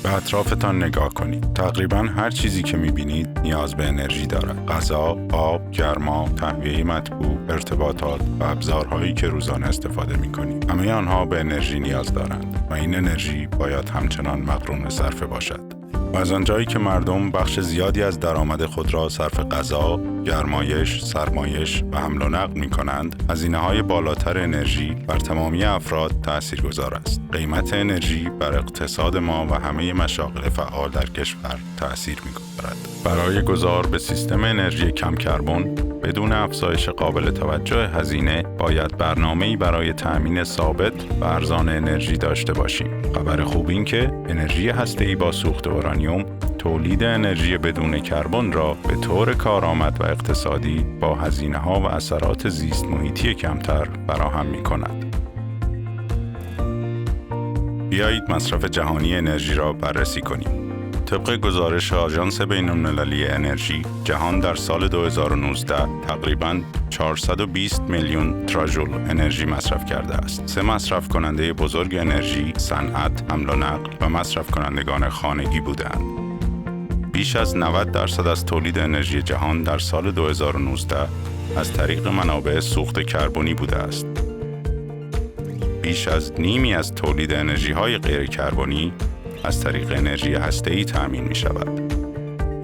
به اطرافتان نگاه کنید. تقریباً هر چیزی که می‌بینید نیاز به انرژی دارد. غذا، آب، گرما، تهویه مطبوع، ارتباطات و ابزارهایی که روزانه استفاده می‌کنید. همه آنها به انرژی نیاز دارند و این انرژی باید همچنان مقرون صرفه باشد. و از آنجایی که مردم بخش زیادی از درآمد خود را صرف غذا، گرمایش، سرمایش و حمل و نقل می‌کنند، هزینه‌های بالاتر انرژی بر تمامی افراد تأثیرگذار است. قیمت انرژی بر اقتصاد ما و همه مشاغل فعال در کشور تأثیر می‌گذارد. برای گذار به سیستم انرژی کم کربن بدون افزایش قابل توجه هزینه، باید برنامه‌ای برای تأمین ثابت و ارزان انرژی داشته باشیم. خبر خوب این که انرژی هسته‌ای با سوخت اورانیوم تولید انرژی بدون کربن را به طور کارآمد و اقتصادی با هزینه‌ها و اثرات زیست محیطی کمتر فراهم می‌کند. بیایید مصرف جهانی انرژی را بررسی کنیم. طبق گزارش آژانس بین‌المللی انرژی، جهان در سال 2019 تقریباً 420 میلیون تراژول انرژی مصرف کرده است. 3 مصرف کننده بزرگ انرژی، صنعت، حمل و نقل و مصرف کنندگان خانگی بودند. بیش از 90% از تولید انرژی جهان در سال 2019 از طریق منابع سوخت کربنی بوده است. بیش از نیمی از تولید انرژی‌های غیر کربنی از طریق انرژی هسته‌ای تأمین می‌شود.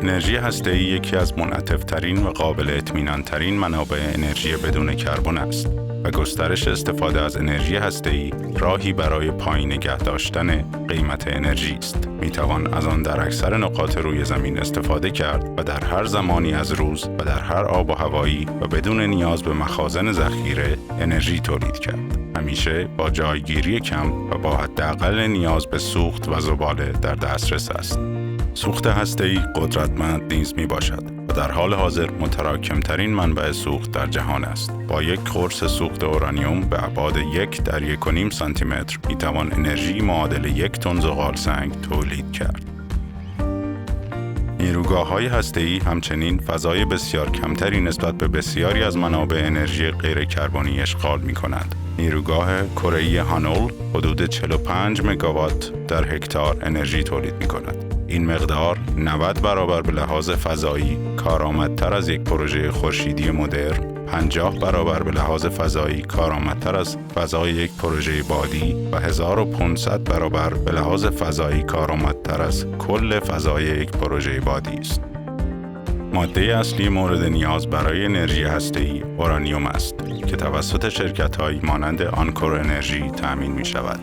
انرژی هسته‌ای یکی از منعطف‌ترین و قابل اطمینان‌ترین منابع انرژی بدون کربن است و گسترش استفاده از انرژی هسته‌ای راهی برای پایین نگه داشتن قیمت انرژی است. می‌توان از آن در اکثر نقاط روی زمین استفاده کرد و در هر زمانی از روز و در هر آب و هوایی و بدون نیاز به مخازن ذخیره انرژی تولید کرد. همیشه با جایگیری کم و با حداقل نیاز به سوخت و زباله در دسترس است. سوخت هسته‌ای قدرتمند نیز میباشد و در حال حاضر متراکم‌ترین منبع سوخت در جهان است. با یک قرص سوخت اورانیوم به ابعاد 1 در 1.5 سانتیمتر میتوان انرژی معادل 1 تن زغال سنگ تولید کرد. نیروگاه‌های هسته‌ای همچنین فضای بسیار کمتری نسبت به بسیاری از منابع انرژی غیر کربنی اشغال می‌کنند. نیروگاه کره‌ای هانول حدود 45 مگاوات در هکتار انرژی تولید می‌کند. این مقدار 90 برابر به لحاظ فضایی کارآمدتر از یک پروژه خورشیدی مدرن، 50 برابر به لحاظ فضایی کارآمدتر از فضای یک پروژه بادی و 1500 برابر به لحاظ فضایی کارآمدتر از کل فضای یک پروژه بادی است. ماده اصلی مورد نیاز برای انرژی هسته‌ای اورانیوم است که توسط شرکت‌هایی مانند آنکور انرژی تأمین می‌شود.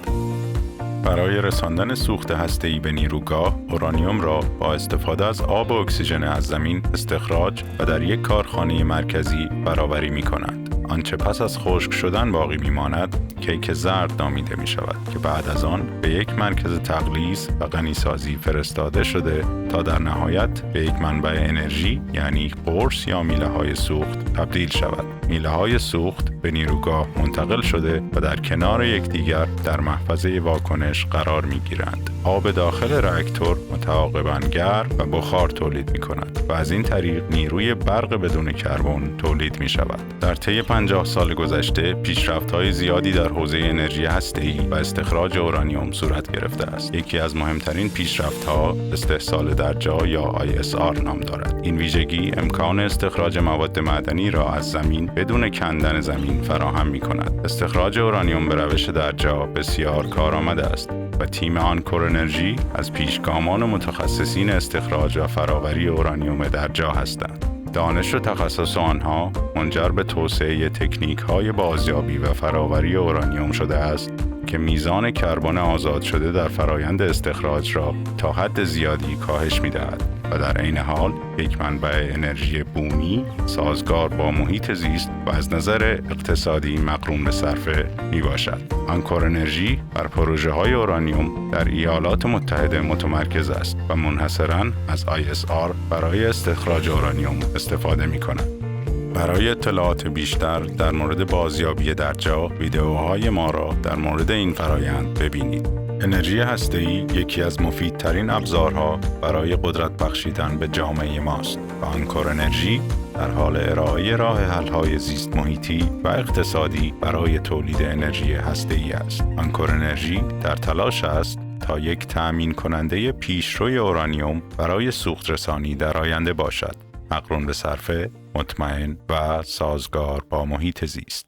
برای رساندن سوخت هسته‌ای به نیروگاه، اورانیوم را با استفاده از آب و اکسیژن از زمین استخراج و در یک کارخانه مرکزی برآوری می‌کنند. آنچه پس از خشک شدن باقی می‌ماند، کیک زرد نامیده می‌شود که بعد از آن به یک مرکز تغلیظ و غنیسازی فرستاده شده تا در نهایت به یک منبع انرژی یعنی قرص یا میله‌های سوخت تبدیل شود. میله‌های سوخت به نیروگاه منتقل شده و در کنار یکدیگر در محفظه واکنش قرار می‌گیرند. آب داخل راکتور متعاقباً گرم و بخار تولید می‌کند و از این طریق نیروی برق بدون کربن تولید می‌شود. در طی 50 سال گذشته پیشرفت‌های زیادی در حوزه انرژی هسته‌ای و استخراج اورانیوم صورت گرفته است. یکی از مهمترین پیشرفت‌ها استحصال در جا یا ISR نام دارد. این ویژگی امکان استخراج مواد معدنی را از زمین بدون کندن زمین فراهم می‌کند. استخراج اورانیوم به روش در جا بسیار کارآمد است و تیم آنکور انرژی از پیشگامان و متخصصین استخراج و فراوری اورانیوم در جا هستند. دانش و تخصص آنها منجر به توسعه تکنیک‌های بازیابی و فراوری اورانیوم شده است که میزان کربن آزاد شده در فرایند استخراج را تا حد زیادی کاهش می‌دهد و در عین حال یک منبع انرژی بومی سازگار با محیط زیست و از نظر اقتصادی مقرون به صرفه میباشد. آنکور انرژی بر پروژه‌های اورانیوم در ایالات متحده متمرکز است و منحصراً از ISR برای استخراج اورانیوم استفاده می‌کند. برای اطلاعات بیشتر در مورد بازیابی در جا، ویدئوهای ما را در مورد این فرایند ببینید. انرژی هسته‌ای یکی از مفیدترین ابزارها برای قدرت بخشیدن به جامعه ماست و آنکور انرژی در حال ارائه راه حل‌های زیست محیطی و اقتصادی برای تولید انرژی هسته‌ای است. آنکور انرژی در تلاش است تا یک تأمین کننده پیشروی اورانیوم برای سوخت رسانی در آینده باشد، مقرون به صرفه، مطمئن و سازگار با محیط زیست.